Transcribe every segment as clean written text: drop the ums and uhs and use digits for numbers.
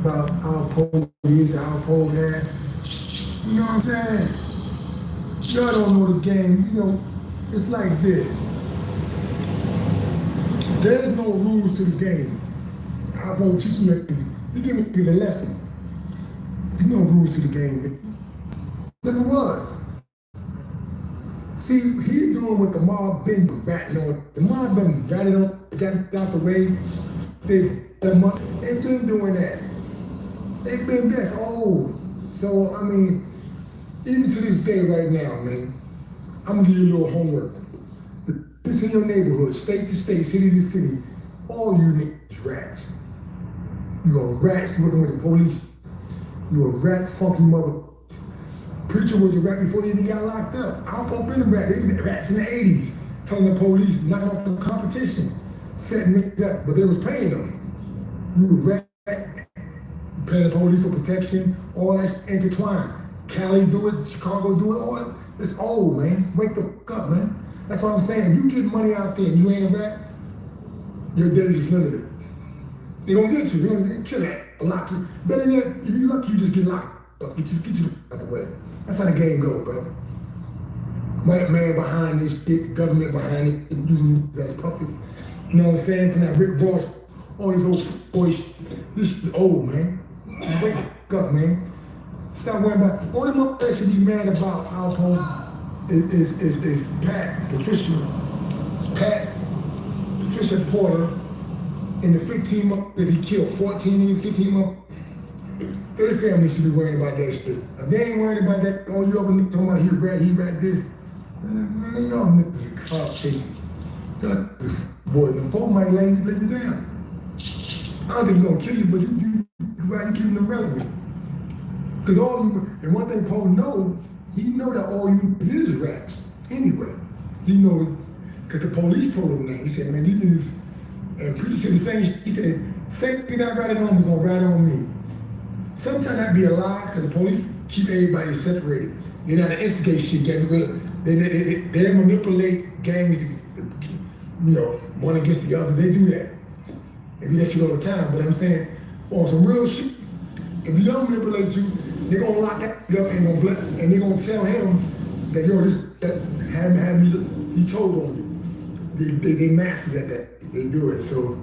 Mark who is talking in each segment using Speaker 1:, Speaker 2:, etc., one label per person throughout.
Speaker 1: about Alpo this, Alpo that. You know what I'm saying? Y'all don't know the game. You know, it's like this. There's no rules to the game. Alpo teaching me, he gave me a lesson. There's no rules to the game. Never was. See, he doing what the mob been ratting on. The mob been ratting on, got out the way. They've been doing that. They've been this old. So, I mean, even to this day right now, man, I'm gonna give you a little homework. This in your neighborhood, state to state, city to city, all you niggas rats. You are rats working with the police. You a rat funky mother. Preacher was a rat before he even got locked up. Alpo been a rat. They was rats in the 80s, telling the police, knocking off the competition, setting niggas up, but they was paying them. You a rat, paying the police for protection, all that's intertwined. Cali do it, Chicago do it, all that. It's old, man. Wake the fuck up, man. That's what I'm saying. You get money out there and you ain't a rat, your days is limited. They gonna get you. They gonna kill that, lock you. Better yet, if you lucky, you just get locked up. Get you out the way. That's how the game go, bro. White man behind this shit, the government behind it, using you as a puppet. You know what I'm saying? From that Rick Ross, all these old boy shit. This is old, man. Wake the fuck up, man. Stop worrying about. Only one that should be mad about Alpo is Patricia Porter, in the 15 months that he killed, 14 years, 15 months. Their family should be worrying about that shit. If they ain't worried about that, all you other niggas talking about he rat this, man, y'all niggas are cop chasing. Boy, the Pope might lay you down. I don't think he's gonna kill you, but you keep them relevant. Because all you, and one thing Pope know, he know that all you is rats. Anyway, he knows, because the police told him that. He said, man, these niggas, and Preacher said the same, he said, same thing I ratted on was gonna rat on me. Sometimes that'd be a lie, because the police keep everybody separated. They're not to instigate shit, they manipulate gangs, you know, one against the other. They do that. They do that shit all the time. But I'm saying, on some real shit, if you don't manipulate you, they're gonna lock that up and they're gonna tell him that, yo, that had me, he told on you. They masters at that. They do it. So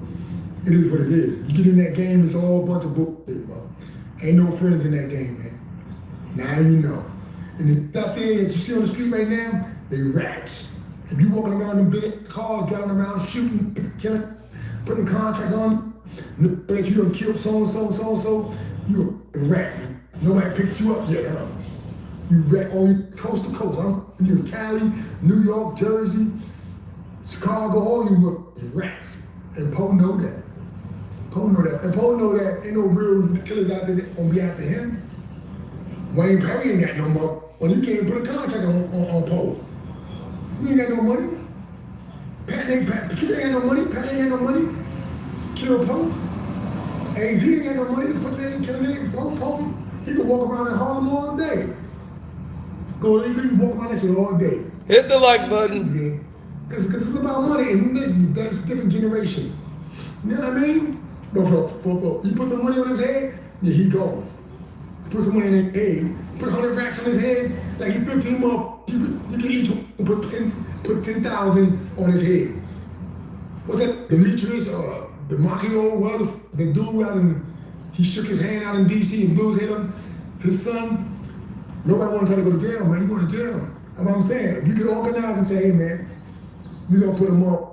Speaker 1: it is what it is. You get in that game, it's all a bunch of bullshit, bro. Ain't no friends in that game, man. Now you know. And the out there that you see on the street right now, they rats. If you walking around in big cars, driving around shooting, killing, putting contracts on, that you done killed so-and-so, you a rat. Nobody picked you up yet, huh? You rat on coast to coast, huh? You in Cali, New York, Jersey, Chicago, all you rats. And Poe know that. Poe know that. And Poe know that ain't no real killers out there that gonna be after him. Wayne Perry ain't got no money. Well, you can't put a contract on Poe. You ain't got no money. Pat ain't got no money. Pat ain't got no money. Kill Poe. AZ ain't got no money to put there and kill him. Poe. He could walk around in Harlem all day. He could walk around that shit all day.
Speaker 2: Hit the like button.
Speaker 1: Yeah. Because it's about money, and that's a different generation. You know what I mean? You put some money on his head, yeah, he gone. Put some money in his head, put 100 racks on his head, like he 15 months, you can each put 10,000 on his head. What's that, Demetrius, DeMacchio, well, the dude out in, he shook his hand out in DC and Blues hit him, his son, nobody want to try to go to jail, man, you go to jail. That's what I'm saying. You can organize and say, hey man, we're gonna put him up,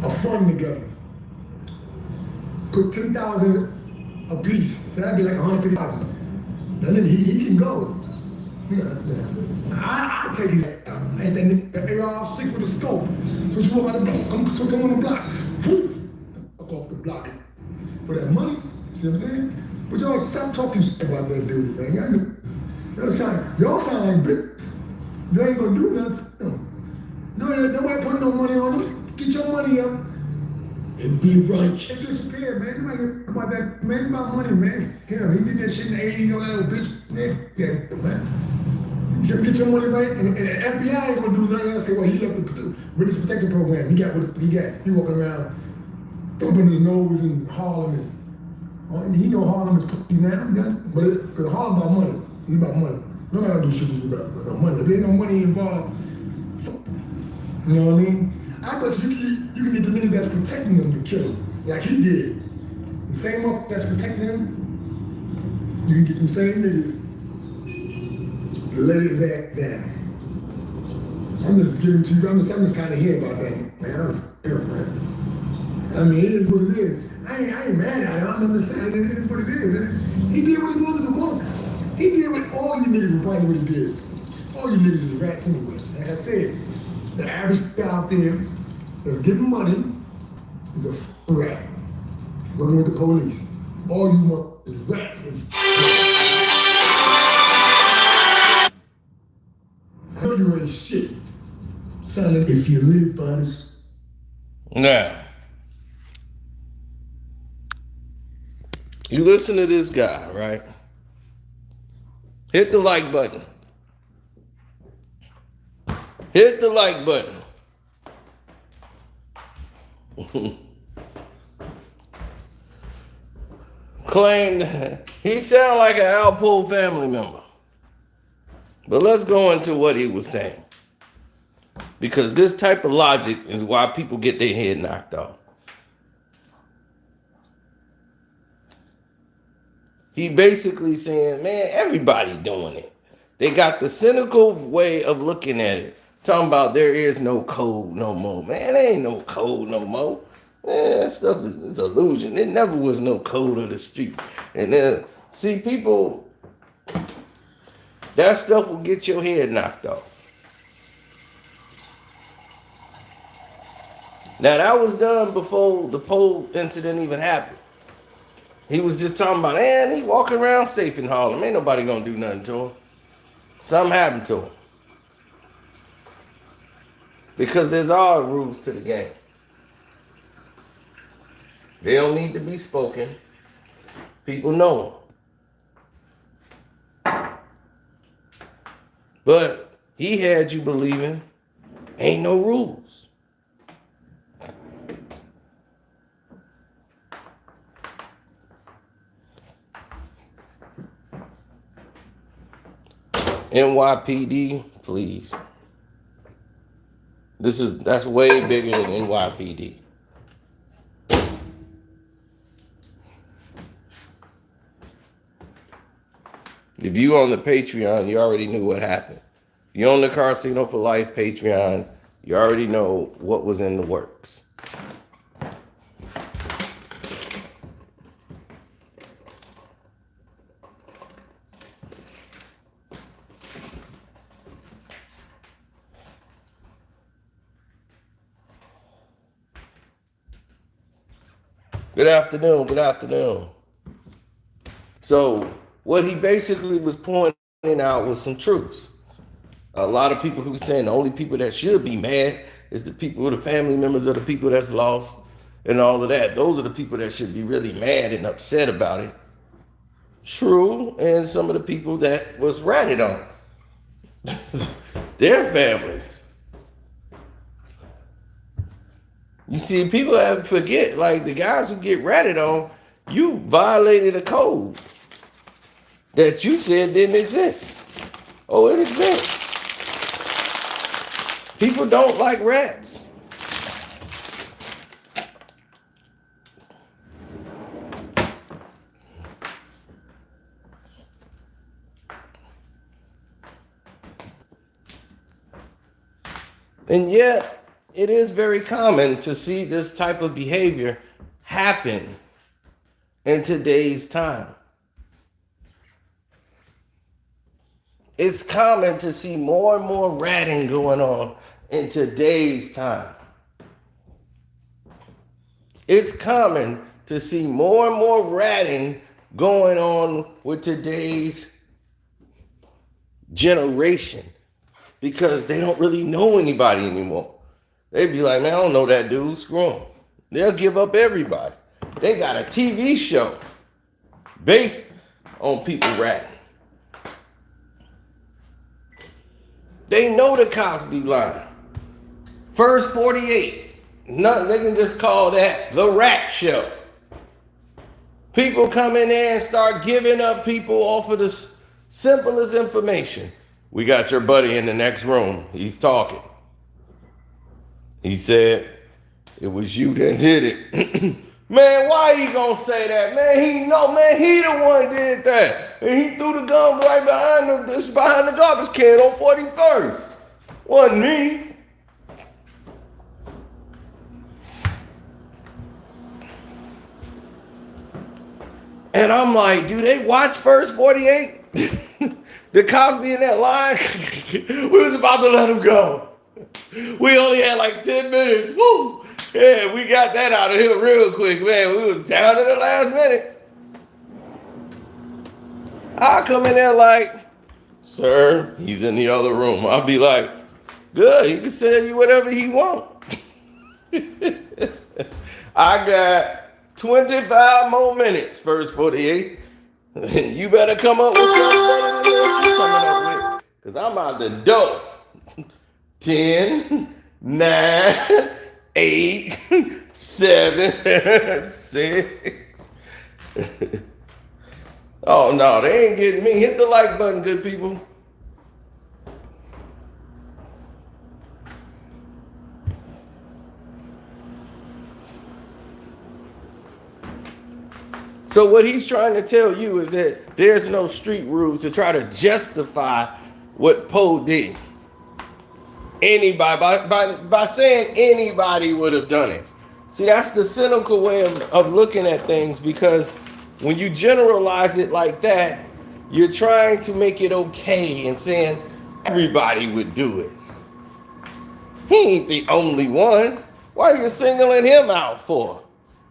Speaker 1: a fund together. Put 10,000 a piece, so that'd be like 150,000. Now he can go. Yeah. I take his out. And then the AR-6 with a scope. So you walk out the block, come on the block. Fuck off the block. For that money, see what I'm saying? But y'all stop talking shit about that dude, man. Y'all sound like bitches. You ain't gonna do nothing for them. Nobody putting no money on them. Get your money up and be right. It disappeared, man. Nobody care about that. Man, it's about money, man. Him, he did that shit in the 80s, all that little bitch. Man. Get your money right, and the FBI ain't gonna do nothing else. Say, well, he left the witness protection program. He walking around thumping his nose in Harlem. And he know Harlem is pussy now, but Harlem about money. It's about money. Nobody gonna do shit to you about money. If there ain't no money involved, you know what I mean? I bet you can get the niggas that's protecting them to kill him, like he did. The same up that's protecting him, you can get them same niggas to lay his ass down. I'm just giving to you, I'm just trying to hear about that, man. I mean, it is what it is. I ain't mad at it. I'm just saying it is what it is. Man. He did what he wanted to want. He did what all you niggas were probably what he did. All you niggas is rats anyway. Like I said, the average guy out there that's getting money is a rat. Working with the police. All you want is rats and I know you ain't shit. Son, if you live by this.
Speaker 2: Now, you listen to this guy, right? Hit the like button. Hit the like button. Claimed he sounded like an Alpo family member. But let's go into what he was saying. Because this type of logic is why people get their head knocked off. He basically saying, man, everybody doing it. They got the cynical way of looking at it. Talking about there is no code no more. Man, there ain't no code no more. Man, that stuff is illusion. There never was no code of the street. And then, see, people, that stuff will get your head knocked off. Now, that was done before the pole incident even happened. He was just talking about, man, he walking around safe in Harlem. Ain't nobody gonna do nothing to him. Something happened to him. Because there's all rules to the game. They don't need to be spoken. People know them. But he had you believing ain't no rules. NYPD, please. That's way bigger than NYPD. If you on the Patreon, you already knew what happened. You on the Casino for Life Patreon, you already know what was in the works. Good afternoon, good afternoon. So what he basically was pointing out was some truths. A lot of people who were saying the only people that should be mad is the people, the family members of the people that's lost and all of that. Those are the people that should be really mad and upset about it. True, and some of the people that was ratted on. Their families. You see, people have to forget, like the guys who get ratted on, you violated a code that you said didn't exist. Oh, it exists. People don't like rats. And yet, it is very common to see this type of behavior happen in today's time. It's common to see more and more ratting going on in today's time. It's common to see more and more ratting going on with today's generation because they don't really know anybody anymore. They'd be like, man, I don't know that dude, screw him. They'll give up everybody. They got a TV show based on people ratting. They know the cops be lying. First 48, nothing. They can just call that the rat show. People come in there and start giving up people off of the simplest information. We got your buddy in the next room. He's talking. He said, it was you that did it. Man, why he gonna say that? Man, he the one did that. And he threw the gun right behind the garbage can on 41st. Wasn't me. And I'm like, do they watch First 48? The cops be in that line. We was about to let him go. We only had like 10 minutes. Woo! Yeah, we got that out of here real quick, man. We was down in the last minute. I come in there like, sir, he's in the other room. I'll be like, good, he can sell you whatever he want. I got 25 more minutes, First 48. You better come up with something better than what you coming up with. Because I'm out the door. 10, 9, 8, 7, 6. Oh, no, they ain't getting me. Hit the like button, good people. So what he's trying to tell you is that there's no street rules to try to justify what Poe did. Anybody, by saying anybody would have done it. See, that's the cynical way of looking at things, because when you generalize it like that, you're trying to make it okay and saying everybody would do it. He ain't the only one. Why are you singling him out for?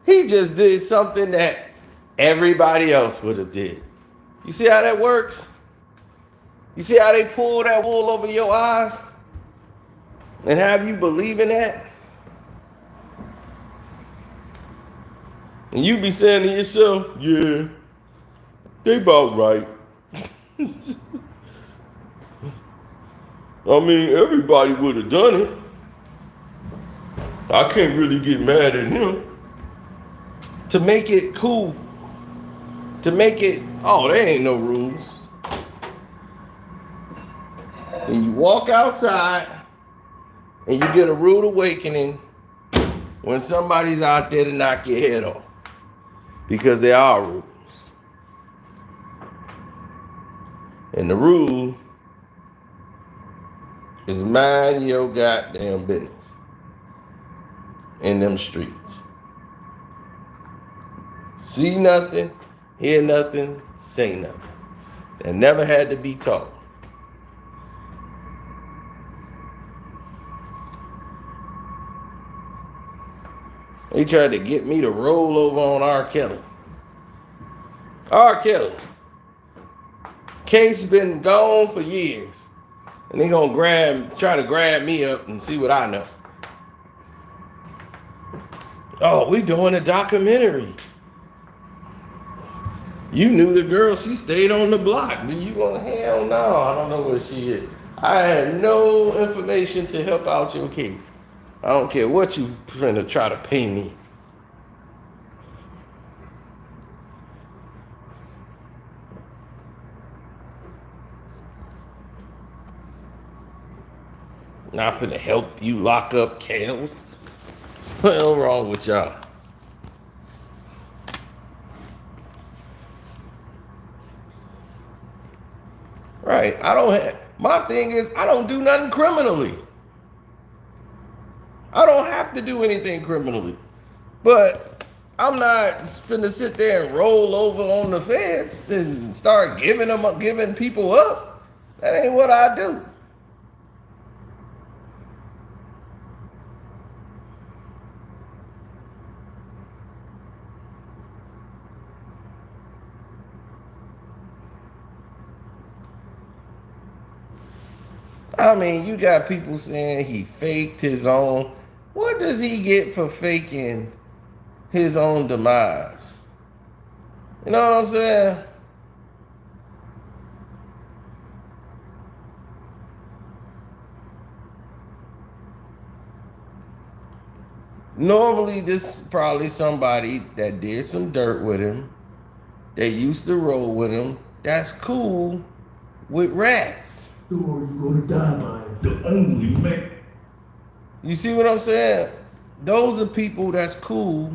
Speaker 2: He just did something that everybody else would have did. You see how that works? You see how they pull that wool over your eyes and have you believe in that? And you be saying to yourself, yeah, they about right. I mean, everybody would have done it. I can't really get mad at him. To make it cool. To make it, oh, there ain't no rules. And you walk outside and you get a rude awakening when somebody's out there to knock your head off. Because there are rules. And the rule is mind your goddamn business in them streets. See nothing, hear nothing, say nothing. That never had to be taught. They tried to get me to roll over on R. Kelly. R. Kelly. Case been gone for years. And they gonna try to grab me up and see what I know. Oh, we doing a documentary. You knew the girl, she stayed on the block. Do you want, hell no, I don't know where she is. I had no information to help out your case. I don't care what you finna try to pay me. Not finna help you lock up Kales. What the hell wrong with y'all? Right. My thing is, I don't do nothing criminally. I don't have to do anything criminally. But I'm not finna sit there and roll over on the feds and start giving people up. That ain't what I do. I mean, you got people saying he faked his own. What does he get for faking his own demise? You know what I'm saying? Normally, this is probably somebody that did some dirt with him. They used to roll with him. That's cool with rats.
Speaker 1: Or you're gonna die by it.
Speaker 3: The only man.
Speaker 2: You see what I'm saying? Those are people that's cool.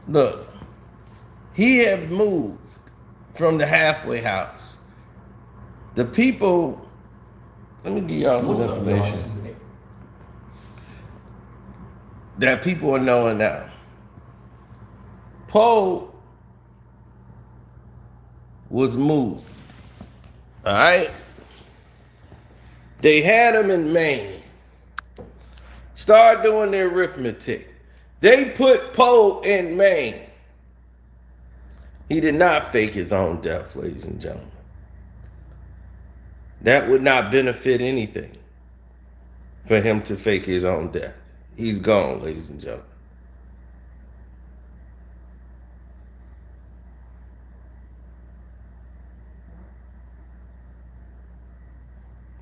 Speaker 2: Look, he had moved from the halfway house. The people, let me give y'all some
Speaker 3: What's up, y'all?
Speaker 2: information
Speaker 3: This is
Speaker 2: that people are knowing now. Poe was moved. All right? They had him in Maine. Start doing their arithmetic. They put Poe in Maine. He did not fake his own death, ladies and gentlemen. That would not benefit anything for him to fake his own death. He's gone, ladies and gentlemen.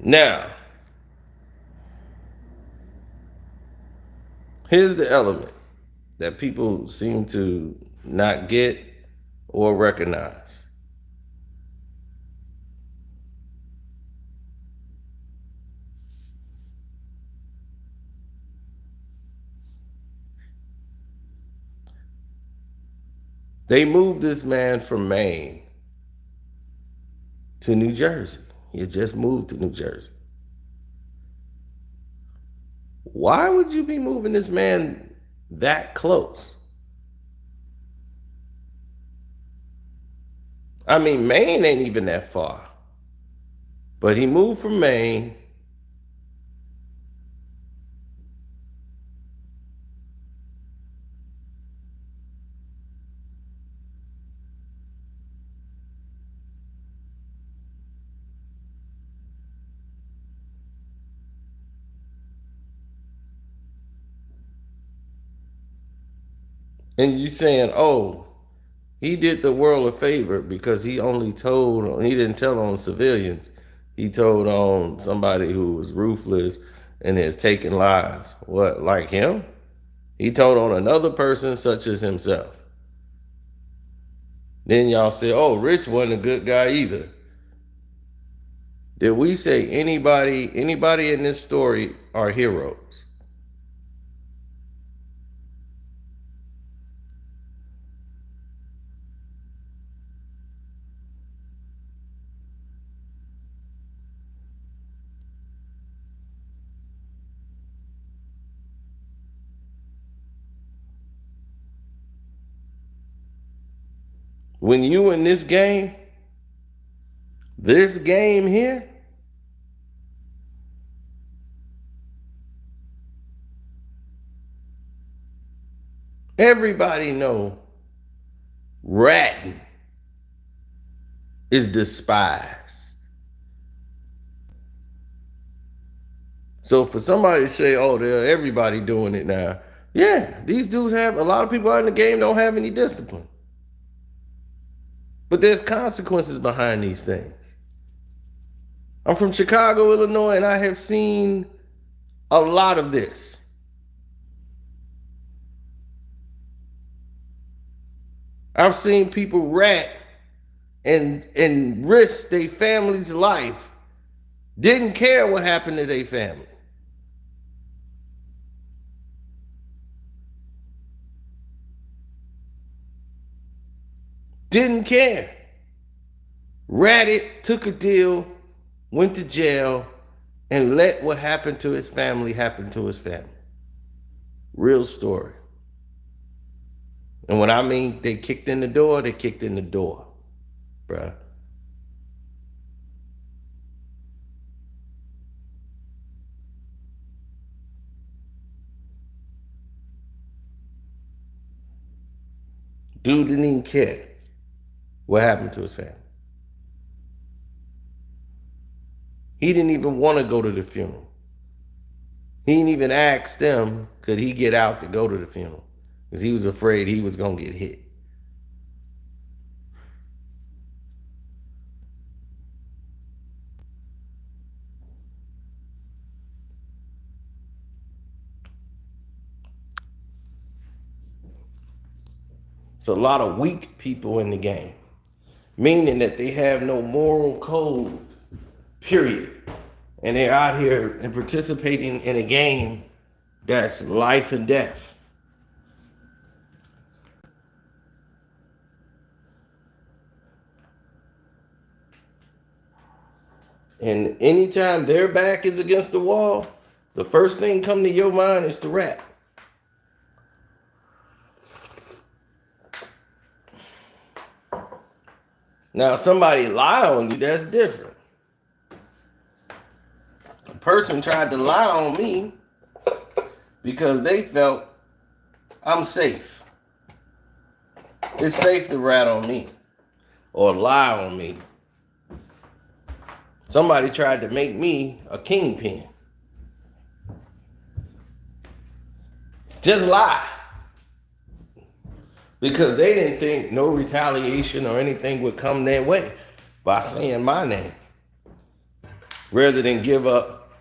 Speaker 2: Now, here's the element that people seem to not get or recognize. They moved this man from Maine to New Jersey. He had just moved to New Jersey. Why would you be moving this man that close? I mean, Maine ain't even that far. But he moved from Maine. And you saying, oh, he did the world a favor because he only told, he didn't tell on civilians. He told on somebody who was ruthless and has taken lives. What, like him? He told on another person such as himself. Then y'all say, oh, Rich wasn't a good guy either. Did we say anybody in this story are heroes? When you in this game here, everybody know ratting is despised. So for somebody to say, oh, everybody doing it now. Yeah, these dudes have, a lot of people out in the game don't have any discipline. But there's consequences behind these things. I'm from Chicago, Illinois, and I have seen a lot of this. I've seen people rat and risk their family's life, didn't care what happened to their family. Didn't care. Ratted, took a deal, went to jail, and let what happened to his family happen to his family. Real story. And when I mean they kicked in the door, they kicked in the door, bruh. Dude didn't even care what happened to his family. He didn't even want to go to the funeral. He didn't even ask them, could he get out to go to the funeral? Because he was afraid he was going to get hit. It's a lot of weak people in the game, meaning that they have no moral code, period. And they're out here and participating in a game that's life and death. And anytime their back is against the wall, the first thing come to your mind is to rap. Now, somebody lie on you, that's different. A person tried to lie on me because they felt I'm safe. It's safe to rat on me or lie on me. Somebody tried to make me a kingpin. Just lie. Because they didn't think no retaliation or anything would come their way by saying my name, rather than give up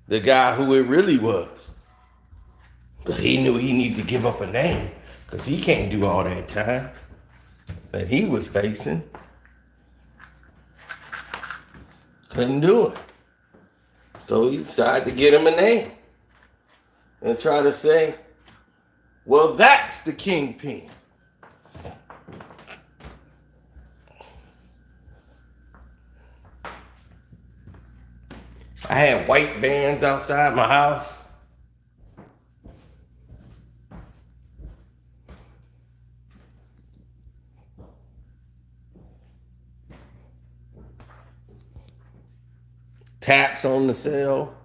Speaker 2: the guy who it really was. But he knew he needed to give up a name because he can't do all that time that he was facing. Couldn't do it. So he decided to get him a name and try to say, well, that's the kingpin. I had white vans outside my house. Taps on the cell.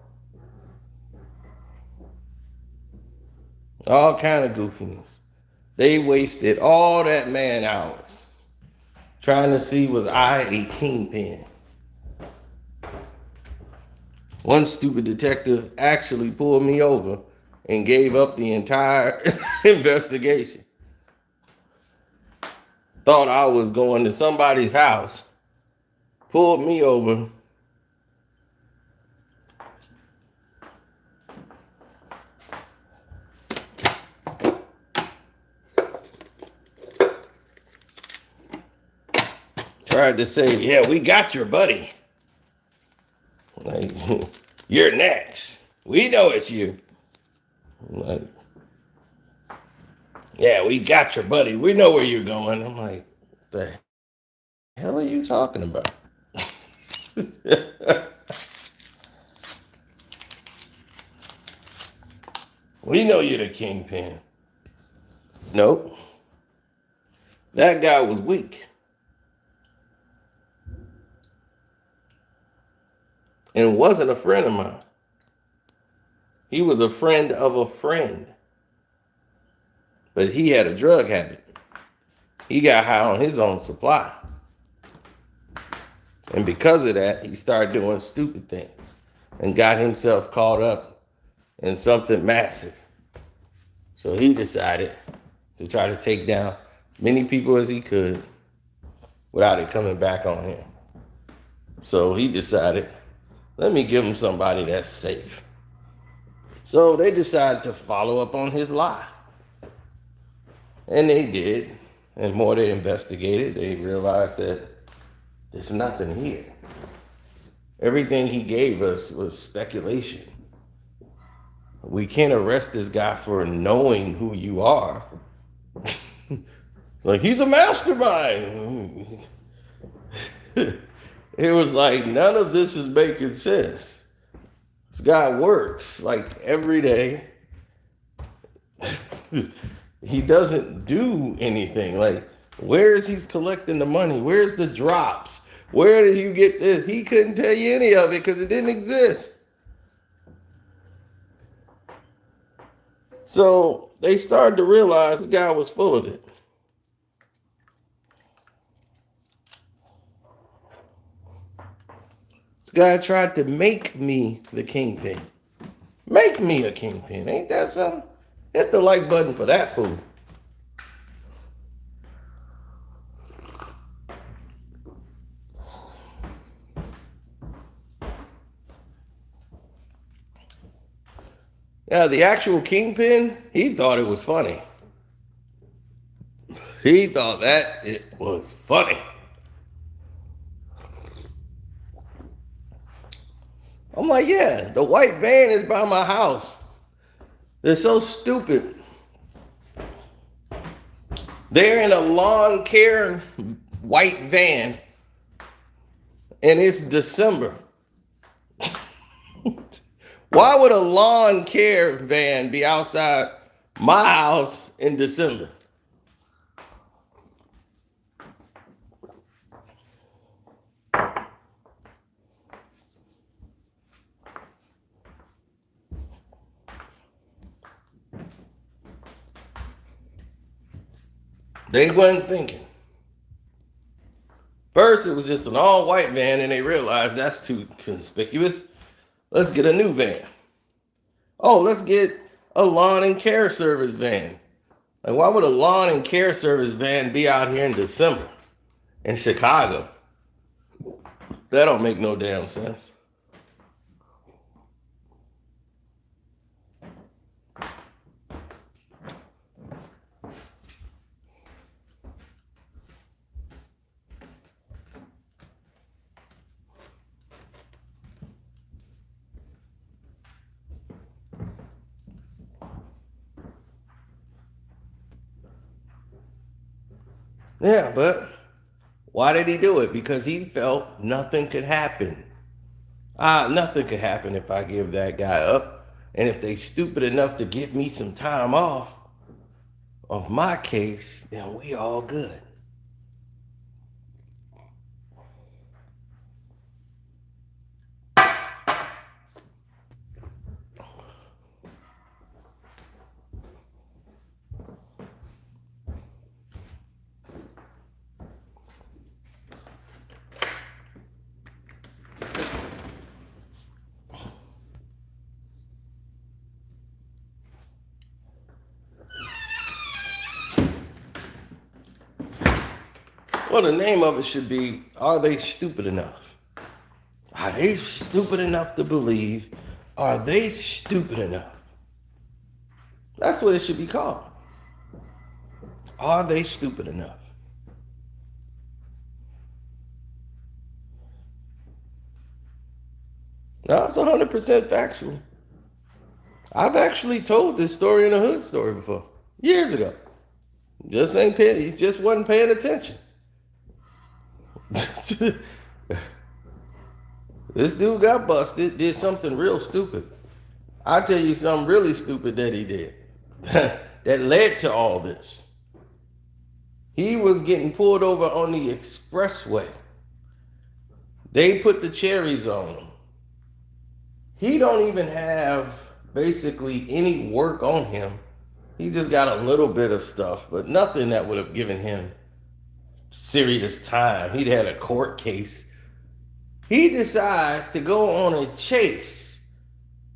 Speaker 2: All kind of goofiness. They wasted all that man hours trying to see was I a kingpin. One stupid detective actually pulled me over and gave up the entire investigation. Thought I was going to somebody's house, pulled me over. Tried to say, yeah, we got your buddy. Like, you're next. We know it's you. Like, yeah, we got your buddy. We know where you're going. I'm like, the hell are you talking about? We know you're the kingpin. Nope. That guy was weak. And wasn't a friend of mine. He was a friend of a friend. But he had a drug habit. He got high on his own supply. And because of that, he started doing stupid things and got himself caught up in something massive. So he decided to try to take down as many people as he could without it coming back on him. So he decided, let me give him somebody that's safe. So they decided to follow up on his lie. And they did. And more they investigated, they realized that there's nothing here. Everything he gave us was speculation. We can't arrest this guy for knowing who you are. It's like, he's a mastermind. It was like, none of this is making sense. This guy works like every day. He doesn't do anything. Like, where is he collecting the money? Where's the drops? Where did you get this? He couldn't tell you any of it because it didn't exist. So they started to realize this guy was full of it. This guy tried to make me the kingpin. Make me a kingpin. Ain't that something? Hit the like button for that fool. Yeah, the actual kingpin, he thought it was funny. He thought that it was funny. I'm like, yeah, the white van is by my house. They're so stupid. They're in a lawn care white van, and it's December. Why would a lawn care van be outside my house in December? They wasn't thinking. First, it was just an all-white van, and they realized that's too conspicuous. Let's get a new van. Oh, let's get a lawn and care service van. Like, why would a lawn and care service van be out here in December in Chicago? That don't make no damn sense. Yeah, but why did he do it? Because he felt nothing could happen. Nothing could happen if I give that guy up. And if they stupid enough to give me some time off of my case, then we all good. Well, the name of it should be, are they stupid enough? Are they stupid enough to believe? Are they stupid enough? That's what it should be called. Are they stupid enough? No, it's 100% factual. I've actually told this story in a hood story before, years ago. Just wasn't paying attention. This dude got busted, did something real stupid. I'll tell you something really stupid that he did that led to all this. He was getting pulled over on the expressway. They put the cherries on him. He don't even have basically any work on him. He just got a little bit of stuff, but nothing that would have given him serious time. He'd had a court case. He decides to go on a chase.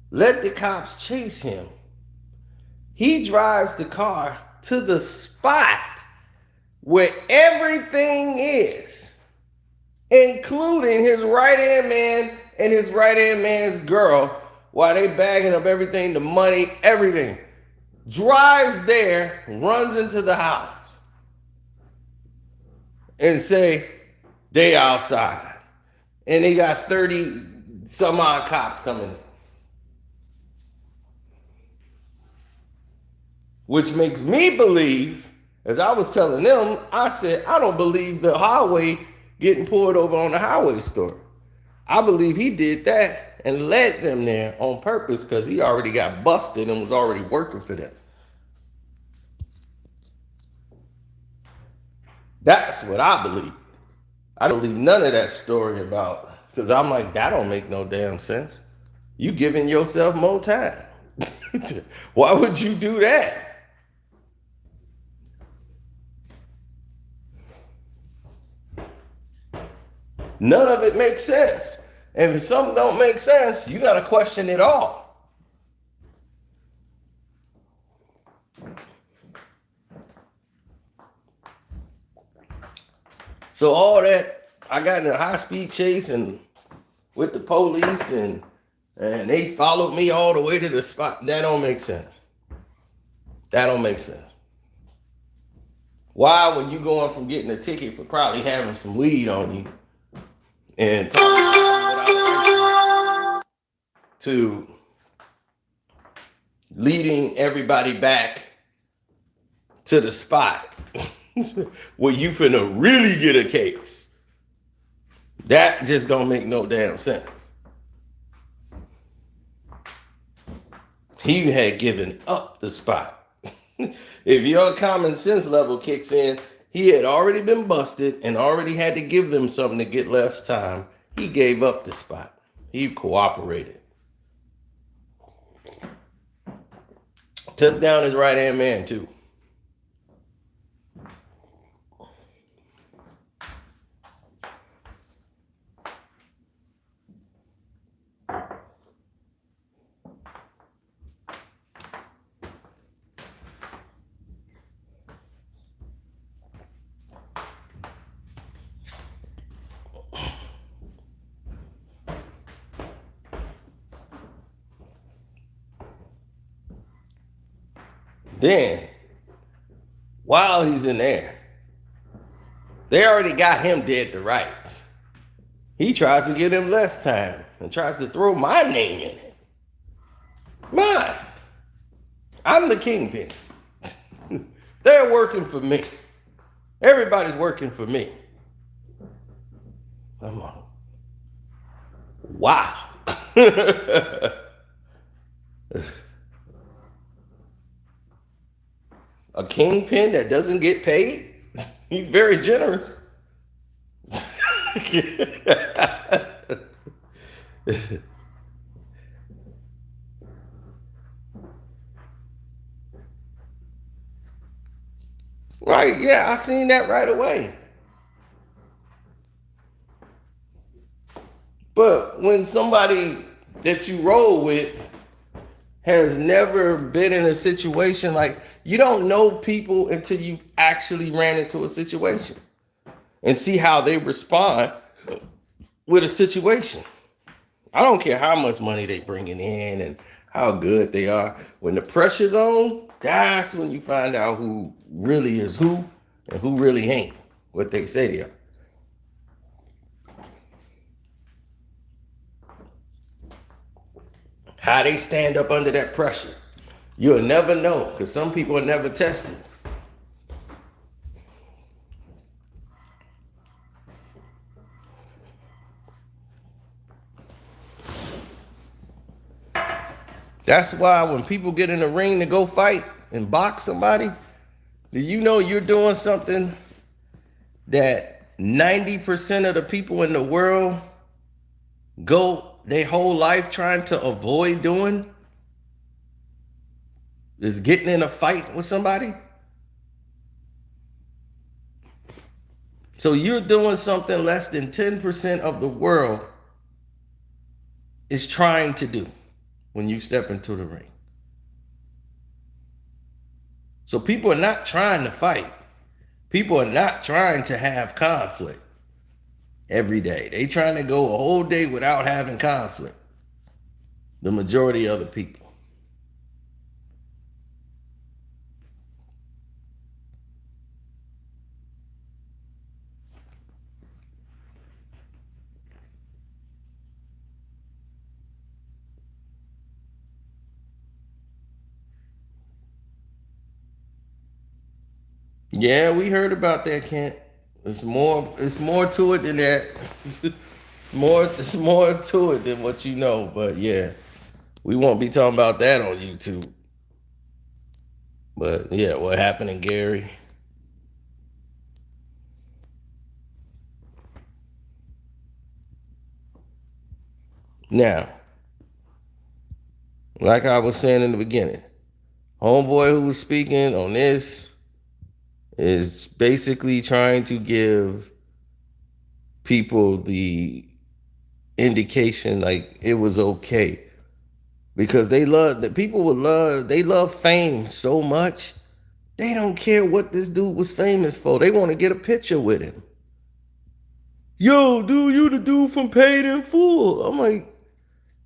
Speaker 2: Let the cops chase him. He drives the car to the spot where everything is, including his right-hand man and his right-hand man's girl, while they bagging up everything, the money, everything. Drives there, runs into the house, and say, they outside. And they got 30 some odd cops coming in. Which makes me believe, as I was telling them, I said, I don't believe the highway getting pulled over on the highway story. I believe he did that and led them there on purpose because he already got busted and was already working for them. That's what I believe. I don't believe none of that story about, because I'm like, that don't make no damn sense. You giving yourself more time. Why would you do that? None of it makes sense. And if something don't make sense, you got to question it all. So all that, I got in a high-speed chase and with the police and they followed me all the way to the spot. That don't make sense. That don't make sense. Why, when you going from getting a ticket for probably having some weed on you and to leading everybody back to the spot where you finna really get a case? That just don't make no damn sense. He had given up the spot. If your common sense level kicks in, he had already been busted and already had to give them something to get less time. He gave up the spot. He cooperated. Took down his right-hand man, too. Then, while he's in there, they already got him dead to rights. He tries to give him less time and tries to throw my name in it. Mine. I'm the kingpin. They're working for me. Everybody's working for me. I'm like, wow. A kingpin that doesn't get paid? He's very generous. Right, yeah, I seen that right away. But when somebody that you roll with has never been in a situation, like, you don't know people until you've actually ran into a situation and see how they respond with a situation. I don't care how much money they bringing in and how good they are. When the pressure's on, that's when you find out who really is who and who really ain't what they say they are. How they stand up under that pressure. You'll never know, because some people are never tested. That's why when people get in the ring to go fight and box somebody, do you know you're doing something that 90% of the people in the world go their whole life trying to avoid doing? Is getting in a fight with somebody? So you're doing something less than 10% of the world is trying to do when you step into the ring. So people are not trying to fight. People are not trying to have conflict every day. They trying to go a whole day without having conflict. The majority of the people. Yeah, we heard about that, Kent. It's more to it than that. It's more to it than what you know, but yeah. We won't be talking about that on YouTube. But yeah, what happened in Gary? Now, like I was saying in the beginning, homeboy who was speaking on this is basically trying to give people the indication like it was okay, because they love fame so much, they don't care what this dude was famous for. They want to get a picture with him. Yo, dude, you the dude from Paid in Full. I'm like,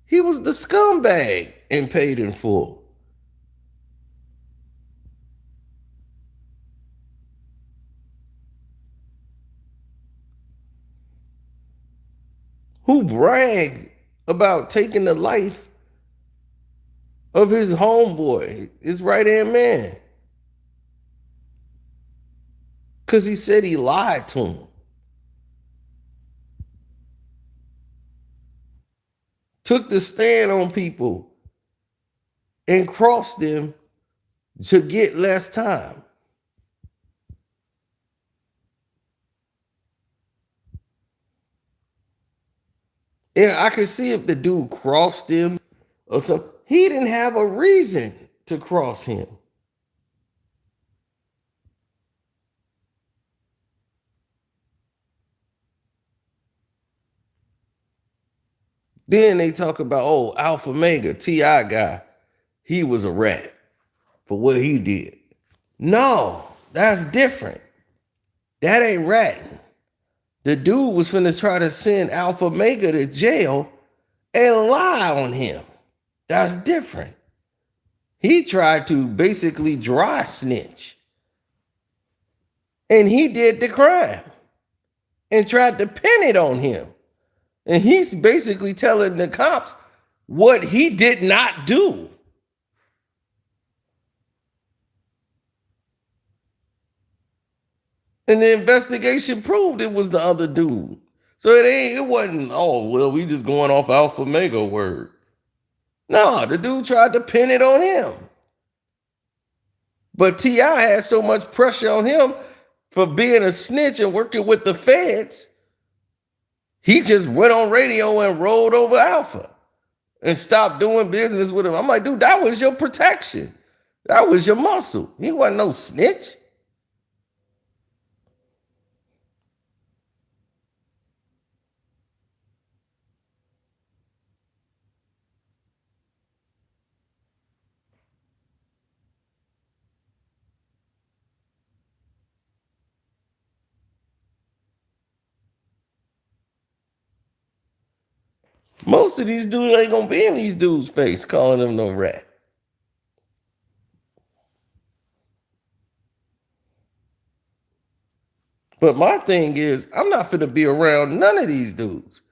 Speaker 2: he was the scumbag in Paid in Full. who bragged about taking the life of his homeboy, his right hand man, because he said he lied to him. Took the stand on people and crossed them to get less time. And I could see if the dude crossed him or something. He didn't have a reason to cross him. Then they talk about, oh, Alpha Mega, T.I. guy, he was a rat for what he did. No, that's different. That ain't ratting. The dude was finna try to send Alpha Mega to jail and lie on him. That's different. He tried to basically dry snitch. And he did the crime and tried to pin it on him. And he's basically telling the cops what he did not do. And the investigation proved it was the other dude. So it wasn't, oh, well, we just going off Alpha Mega word. No, the dude tried to pin it on him. But T.I. had so much pressure on him for being a snitch and working with the feds, he just went on radio and rolled over Alpha and stopped doing business with him. I'm like, dude, that was your protection. That was your muscle. He wasn't no snitch. Most of these dudes ain't gonna be in these dudes' face calling them no rat. But my thing is, I'm not finna be around none of these dudes.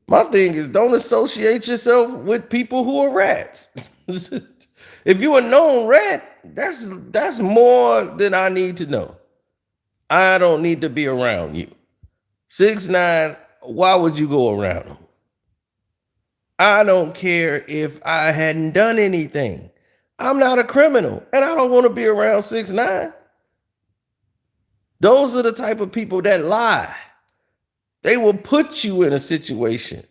Speaker 2: My thing is, don't associate yourself with people who are rats. If you're a known rat, that's more than I need to know. I don't need to be around you. 6ix9ine, why would you go around him? I don't care if I hadn't done anything. I'm not a criminal, and I don't want to be around 6ix9ine. Those are the type of people that lie. They will put you in a situation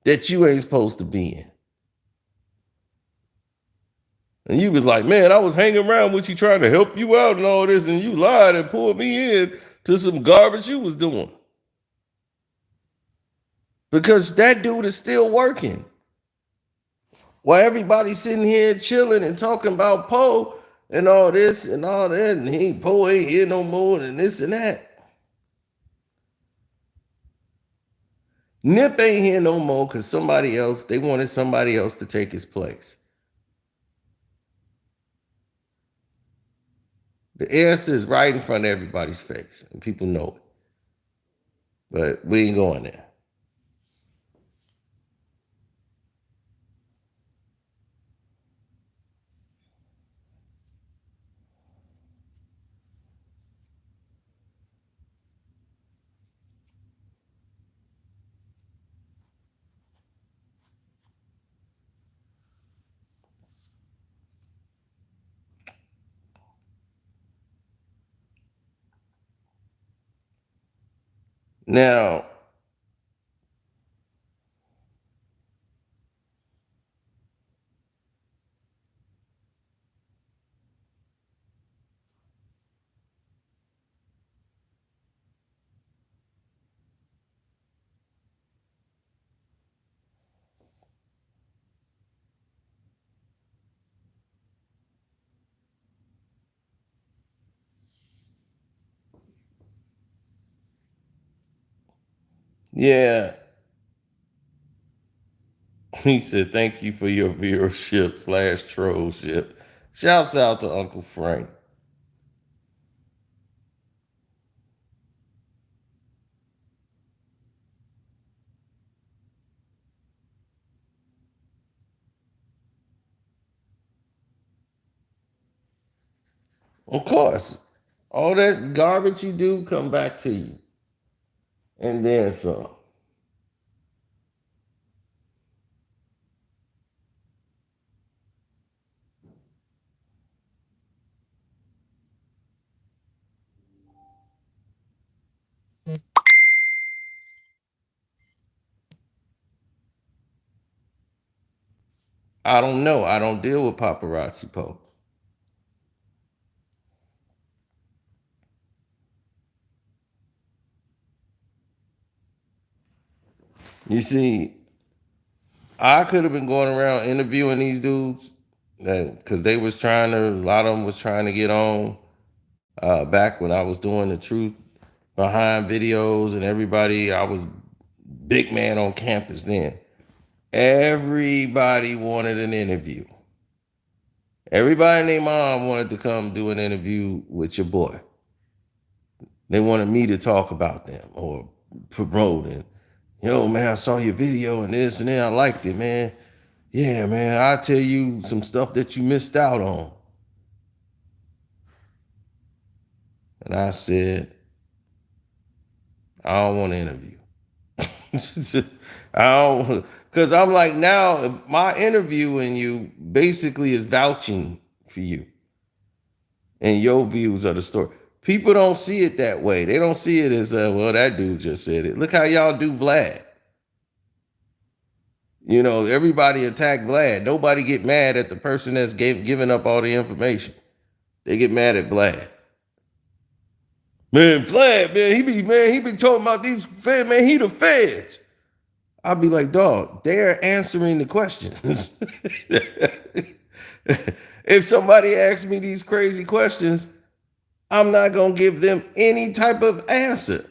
Speaker 2: that you ain't supposed to be in. And you was like, man, I was hanging around with you trying to help you out and all this, and you lied and pulled me in to some garbage you was doing. Because that dude is still working. While everybody's sitting here chilling and talking about Poe and all this and all that, and Poe ain't here no more and this and that. Nip ain't here no more because they wanted somebody else to take his place. The answer is right in front of everybody's face, and people know it. But we ain't going there. Now, yeah, he said, thank you for your viewership / trollship. Shouts out to Uncle Frank. Of course, all that garbage you do come back to you, and then some. I don't know. I don't deal with paparazzi posts. You see, I could have been going around interviewing these dudes because they was trying to. A lot of them was trying to get on back when I was doing the truth behind videos and everybody. I was big man on campus then. Everybody wanted an interview. Everybody and their mom wanted to come do an interview with your boy. They wanted me to talk about them or promote it. Yo, man, I saw your video and this and that. I liked it, man. Yeah, man, I'll tell you some stuff that you missed out on. And I said, I don't want to interview. I don't, because I'm like, now, if my interviewing you basically is vouching for you and your views of the story. People don't see it that way. They don't see it as, well, that dude just said it. Look how y'all do Vlad. You know, everybody attack Vlad. Nobody get mad at the person that's giving up all the information. They get mad at Vlad. Man, Vlad, man, he be talking about these feds, man, he the feds. I'll be like, dog, they're answering the questions. If somebody asks me these crazy questions, I'm not gonna give them any type of answer.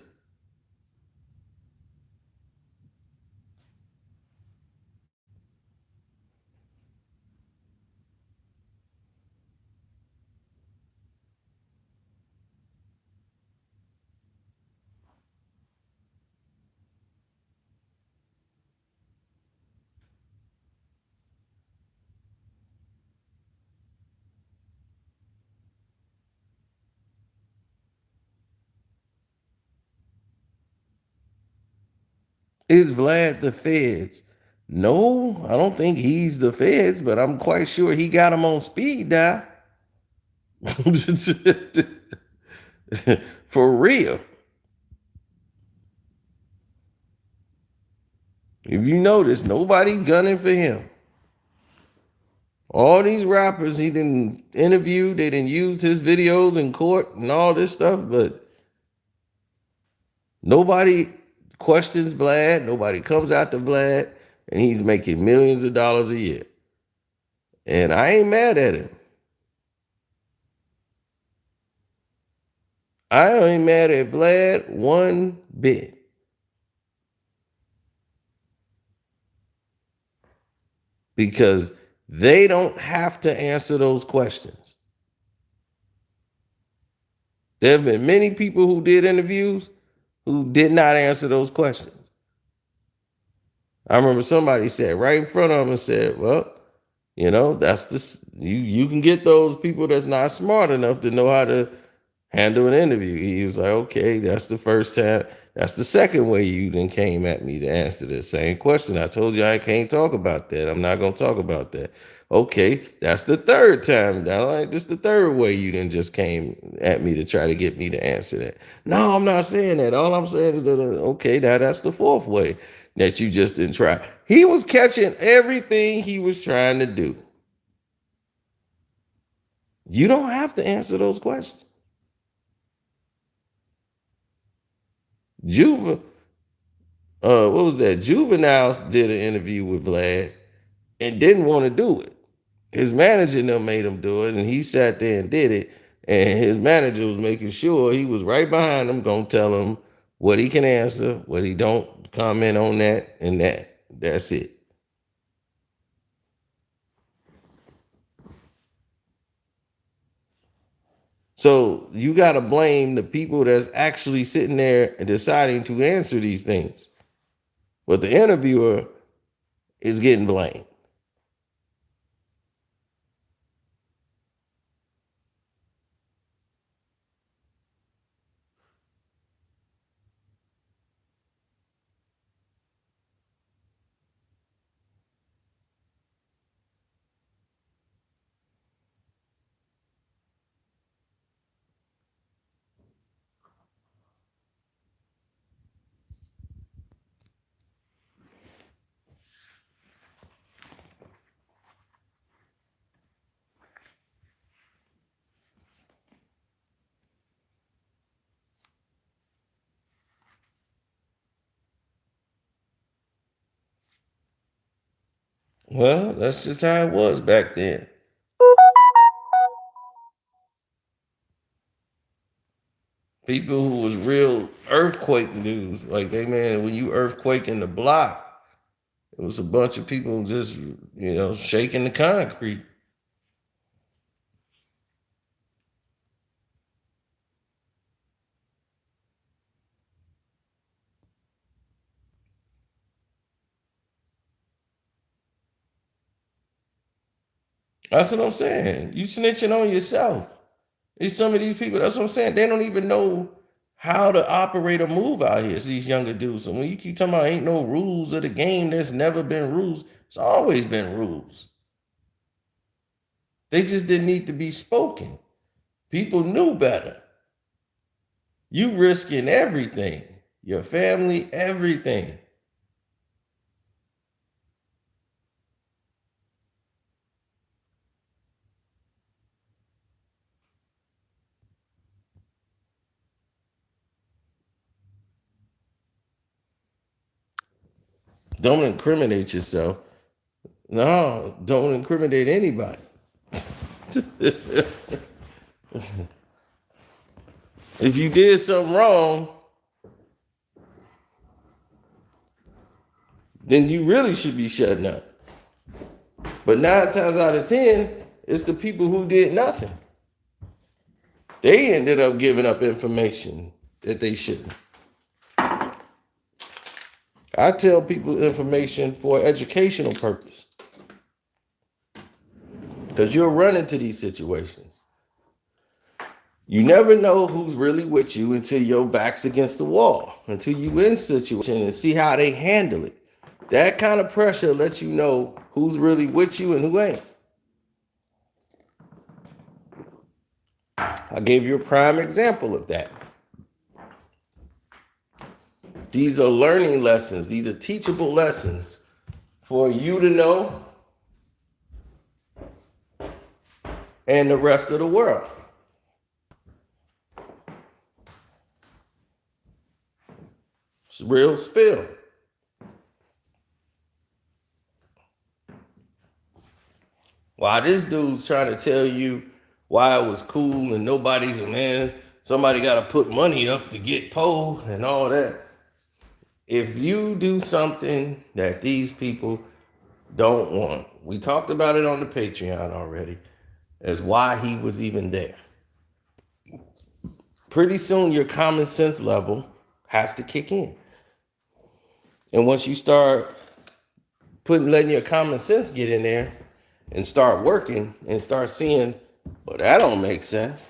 Speaker 2: Is Vlad the feds? No, I don't think he's the feds, but I'm quite sure he got him on speed dial. For real. If you notice, nobody gunning for him. All these rappers he didn't interview, they didn't use his videos in court and all this stuff, but nobody questions Vlad. Nobody comes after Vlad, and he's making millions of dollars a year. And I ain't mad at him. I ain't mad at Vlad one bit. Because they don't have to answer those questions. There have been many people who did interviews who did not answer those questions. I remember somebody said right in front of them and said, well, you know, that's this you can get those people that's not smart enough to know how to handle an interview. He was like, okay, that's the first time. That's the second way you then came at me to answer the same question. I told you I can't talk about that. I'm not going to talk about that. Okay, that's the third time. Now, like, this the third way you then just came at me to try to get me to answer that. No, I'm not saying that. All I'm saying is that, okay, now that's the fourth way that you just didn't try. He was catching everything he was trying to do. You don't have to answer those questions. What was that? Juvenile did an interview with Vlad and didn't want to do it. His manager them made him do it, and he sat there and did it. And his manager was making sure he was right behind him, gonna tell him what he can answer, what he don't comment on that and that. That's it. So you got to blame the people that's actually sitting there and deciding to answer these things. But the interviewer is getting blamed. Well, that's just how it was back then. People who was real earthquake dudes, like they man, when you earthquake in the block, it was a bunch of people just shaking the concrete. That's what I'm saying. You snitching on yourself. It's some of these people. That's what I'm saying. They don't even know how to operate or move out here. It's these younger dudes. So when you keep talking about ain't no rules of the game, there's never been rules. It's always been rules. They just didn't need to be spoken. People knew better. You risking everything, your family, everything. Don't incriminate yourself. No, don't incriminate anybody. If you did something wrong, then you really should be shutting up. But 9 times out of 10, it's the people who did nothing. They ended up giving up information that they shouldn't. I tell people information for educational purpose. Because you'll run into these situations. You never know who's really with you until your back's against the wall, until you in situation and see how they handle it. That kind of pressure lets you know who's really with you and who ain't. I gave you a prime example of that. These are learning lessons. These are teachable lessons for you to know and the rest of the world. It's real spill. While this dude's trying to tell you why it was cool and somebody got to put money up to get Poe and all that. If you do something that these people don't want, we talked about it on the Patreon already, as why he was even there. Pretty soon your common sense level has to kick in. And once you start letting your common sense get in there and start working and start seeing, well, that don't make sense.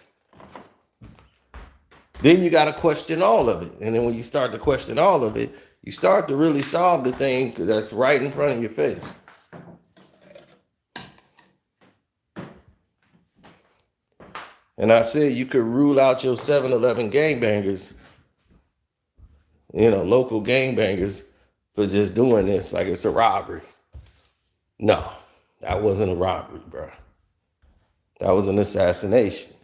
Speaker 2: Then you got to question all of it. And then when you start to question all of it, you start to really solve the thing that's right in front of your face. And I said you could rule out your 7-Eleven gangbangers, local gangbangers, for just doing this like it's a robbery. No, that wasn't a robbery, bro. That was an assassination.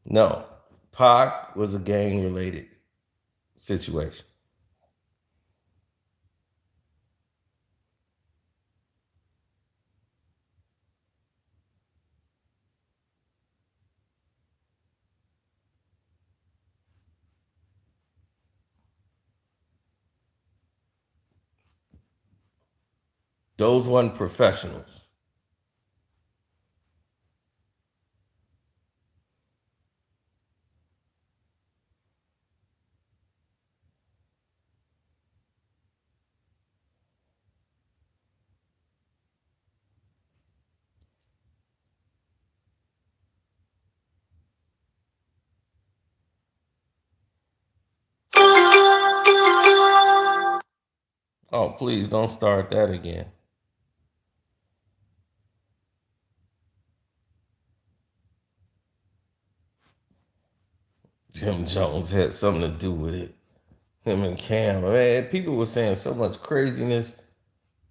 Speaker 2: No, Pac was a gang-related situation. Those weren't professionals. Oh, please don't start that again. Jim Jones had something to do with it. Him and Cam. Man, people were saying so much craziness.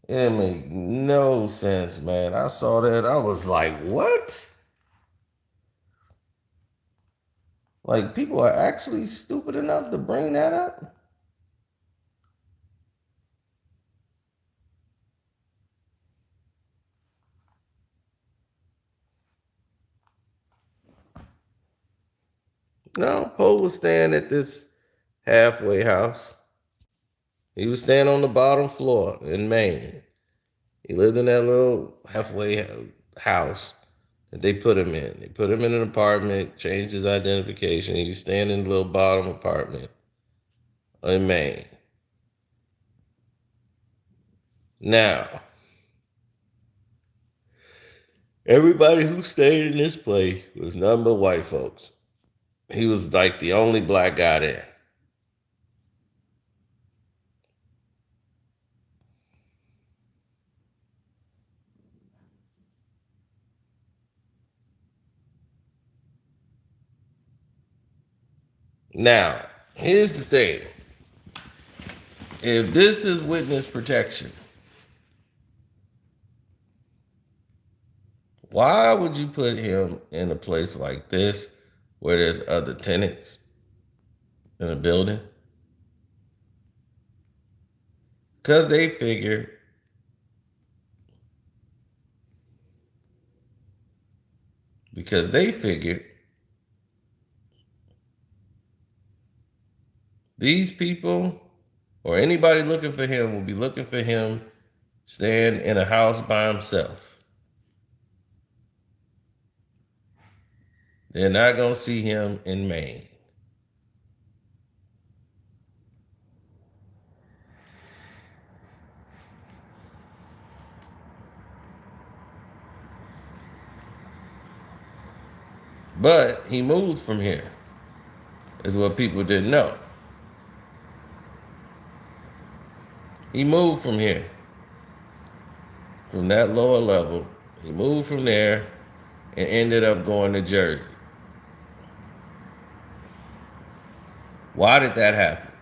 Speaker 2: It didn't make no sense, man. I saw that. I was like, what? Like, people are actually stupid enough to bring that up? No, Poe was staying at this halfway house. He was staying on the bottom floor in Maine. He lived in that little halfway house that they put him in. They put him in an apartment, changed his identification. He was staying in the little bottom apartment in Maine. Now, everybody who stayed in this place was nothing but white folks. He was like the only black guy there. Now, here's the thing. If this is witness protection, why would you put him in a place like this where there's other tenants in a building? Because they figured these people or anybody looking for him will be looking for him staying in a house by himself. They're not going to see him in Maine. But he moved from here, is what people didn't know. He moved from here, from that lower level. He moved from there and ended up going to Jersey. Why did that happen?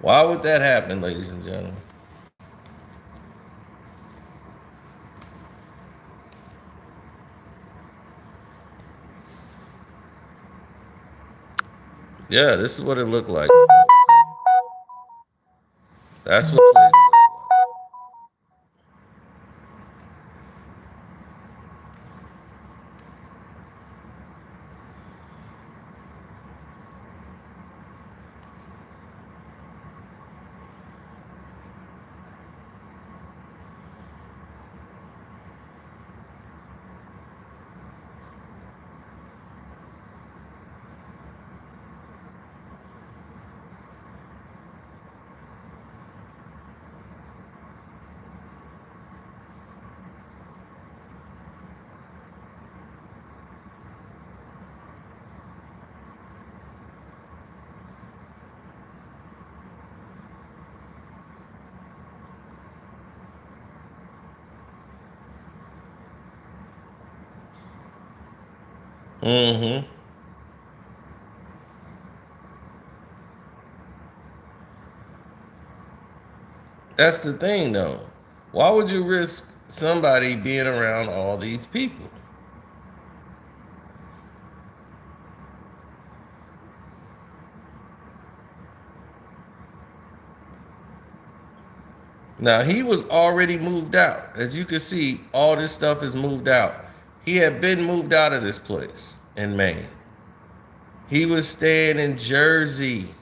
Speaker 2: Why would that happen, ladies and gentlemen? Yeah, this is what it looked like. That's what the place looked like. Mm-hmm. That's the thing, though. Why would you risk somebody being around all these people? Now, he was already moved out. As you can see, all this stuff is moved out. He had been moved out of this place in Maine. He was staying in Jersey.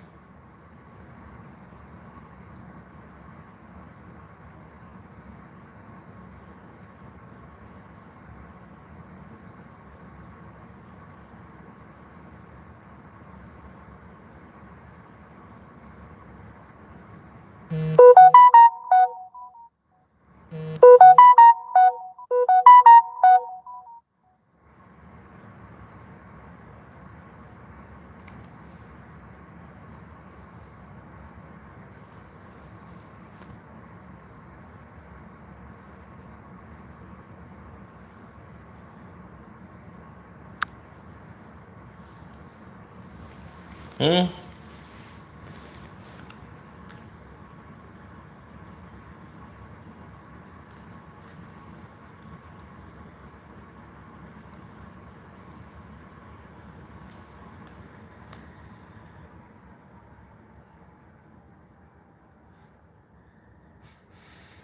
Speaker 2: Hmm?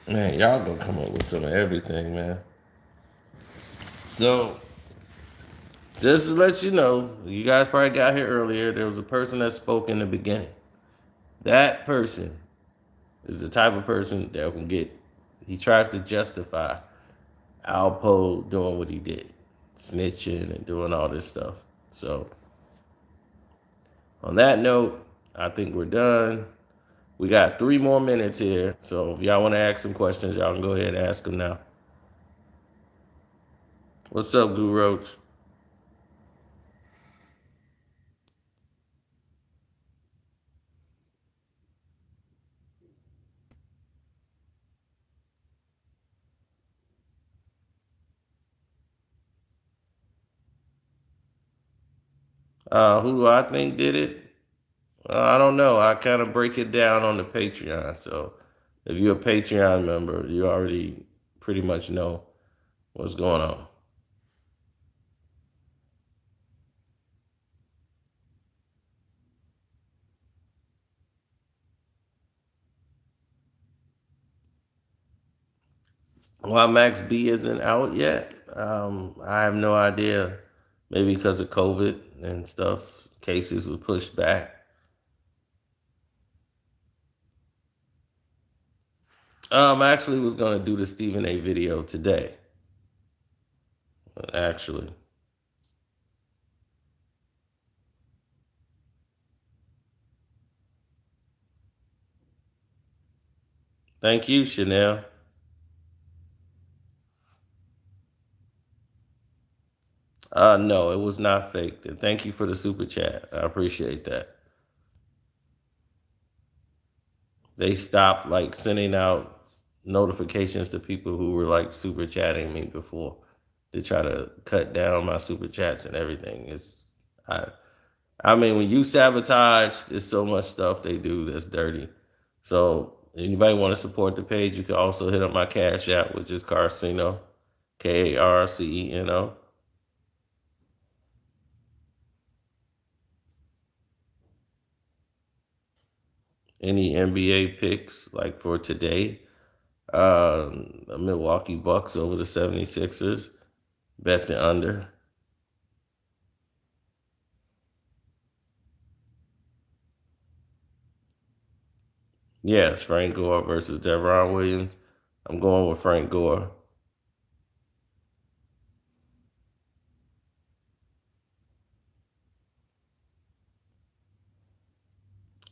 Speaker 2: Man, y'all gonna come up with some of everything, man. So, just to let you know, you guys probably got here earlier. There was a person that spoke in the beginning. That person is the type of person that can get, he tries to justify Alpo doing what he did, snitching and doing all this stuff. So, on that note, I think we're done. We got 3 more minutes here. So, if y'all want to ask some questions, y'all can go ahead and ask them now. What's up, Guru Roach? Who do I think did it? I don't know. I kind of break it down on the Patreon. So if you're a Patreon member, you already pretty much know what's going on. Why Max B isn't out yet? I have no idea. Maybe because of COVID and stuff, cases were pushed back. I actually was going to do the Stephen A video today. Actually. Thank you, Chanel. No, it was not fake. Thank you for the super chat. I appreciate that. They stopped like sending out notifications to people who were like super chatting me before. They try to cut down my super chats and everything. I I mean when you sabotage, there's so much stuff they do that's dirty. So anybody want to support the page, you can also hit up my Cash App, which is Carcino, Karceno. Any NBA picks like for today? The Milwaukee Bucks over the 76ers. Bet the under. Yes, Frank Gore versus Deron Williams. I'm going with Frank Gore.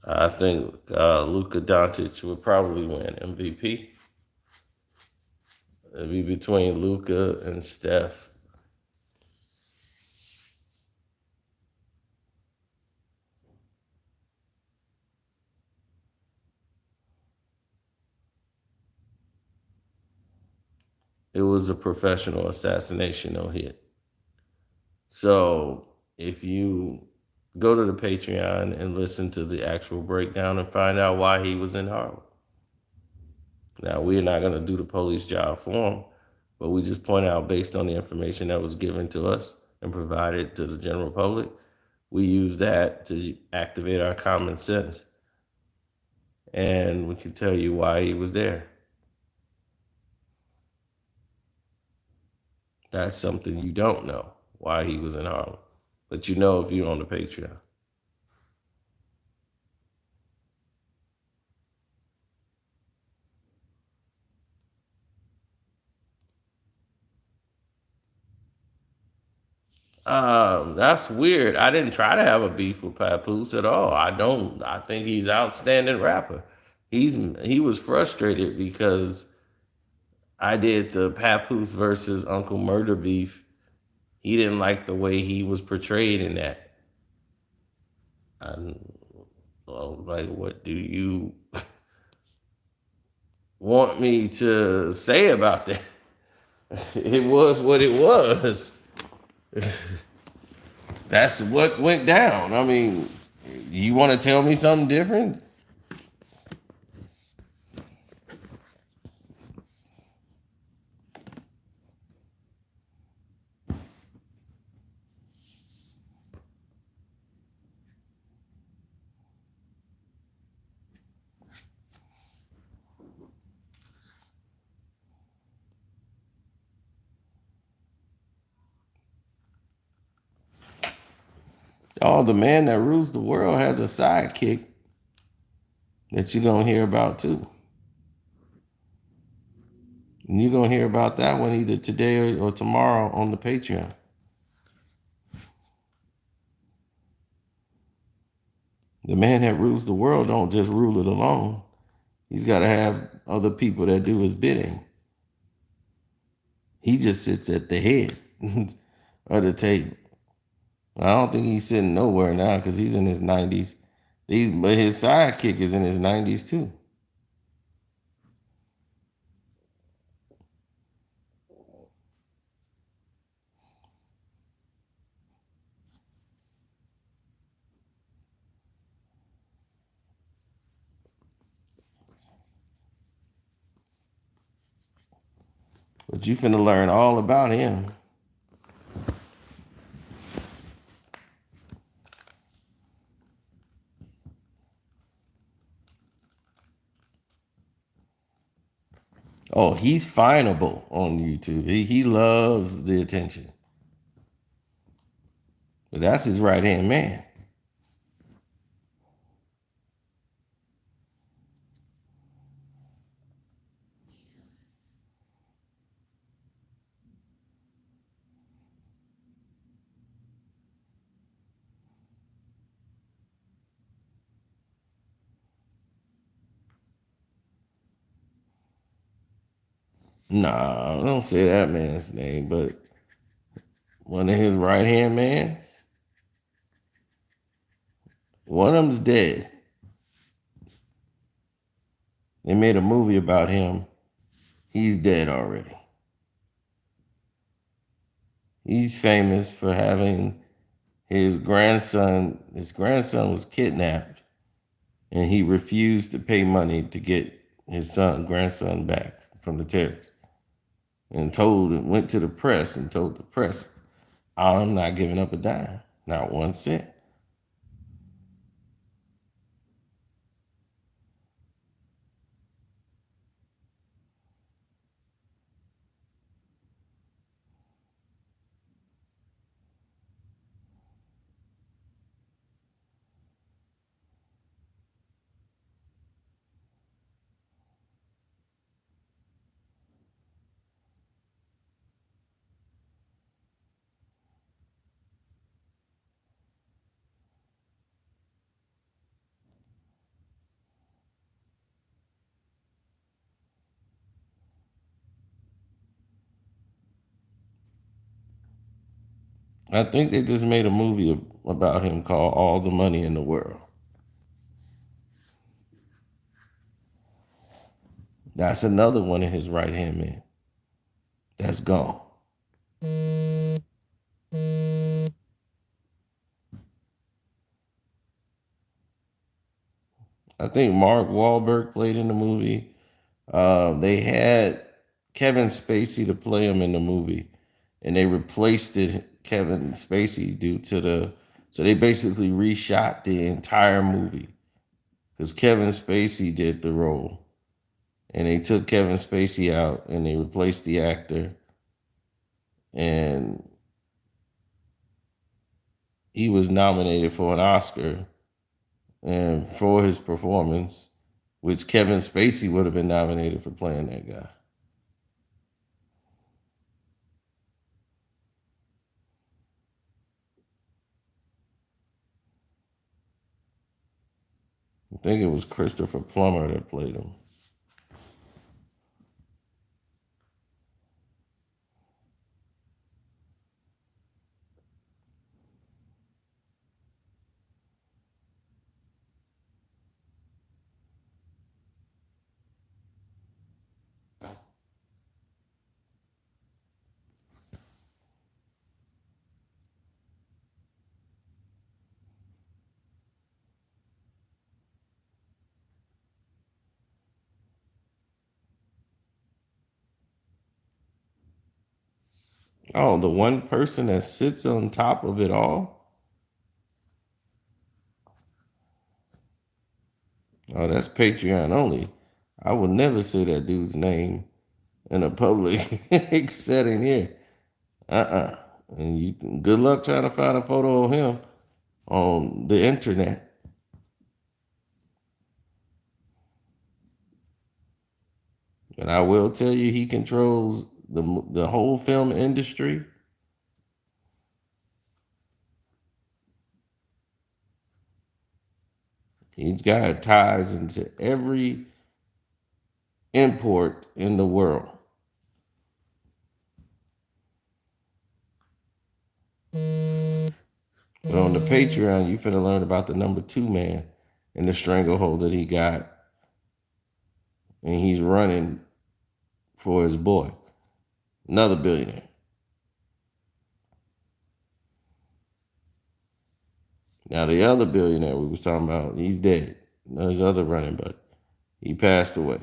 Speaker 2: I think Luka Doncic would probably win MVP. It'd be between Luka and Steph. It was a professional assassination no hit. So if you go to the Patreon and listen to the actual breakdown and find out why he was in Harlem. Now, we're not going to do the police job for him, but we just point out based on the information that was given to us and provided to the general public, we use that to activate our common sense. And we can tell you why he was there. That's something you don't know, why he was in Harlem. But you know if you're on the Patreon. That's weird. I didn't try to have a beef with Papoose at all. I think he's an outstanding rapper. He was frustrated because I did the Papoose versus Uncle Murder beef. He didn't like the way he was portrayed in that. Well, like, what do you want me to say about that? It was what it was. That's what went down. I mean, You want to tell me something different? Oh, the man that rules the world has a sidekick that you're going to hear about too. And you're going to hear about that one either today or tomorrow on the Patreon. The man that rules the world don't just rule it alone. He's got to have other people that do his bidding. He just sits at the head of the table. I don't think he's sitting nowhere now because he's in his 90s. But his sidekick is in his 90s too. But you finna learn all about him. Oh, he's findable on YouTube. He loves the attention. But that's his right hand man. Nah, don't say that man's name, but one of his right hand mans, one of them's dead. They made a movie about him. He's dead already. He's famous for having his grandson was kidnapped, and he refused to pay money to get his grandson back from the terrorists. And went to the press and told the press, I'm not giving up a dime, not 1 cent. I think they just made a movie about him called All the Money in the World. That's another one of his right hand men that's gone. I think Mark Wahlberg played in the movie. They had Kevin Spacey to play him in the movie, and they replaced Kevin Spacey so they basically reshot the entire movie because Kevin Spacey did the role, and they took Kevin Spacey out and they replaced the actor, and he was nominated for an Oscar and for his performance, which Kevin Spacey would have been nominated for playing that guy. I think it was Christopher Plummer that played him. Oh, the one person that sits on top of it all? Oh, that's Patreon only. I would never say that dude's name in a public setting here. And you good luck trying to find a photo of him on the internet. And I will tell you, he controls the whole film industry. He's got ties into every import in the world. But on the Patreon, you finna learn about the number 2 man and the stranglehold that he got. And he's running for his boy, another billionaire. Now the other billionaire we was talking about, he's dead. His other running buddy, he passed away.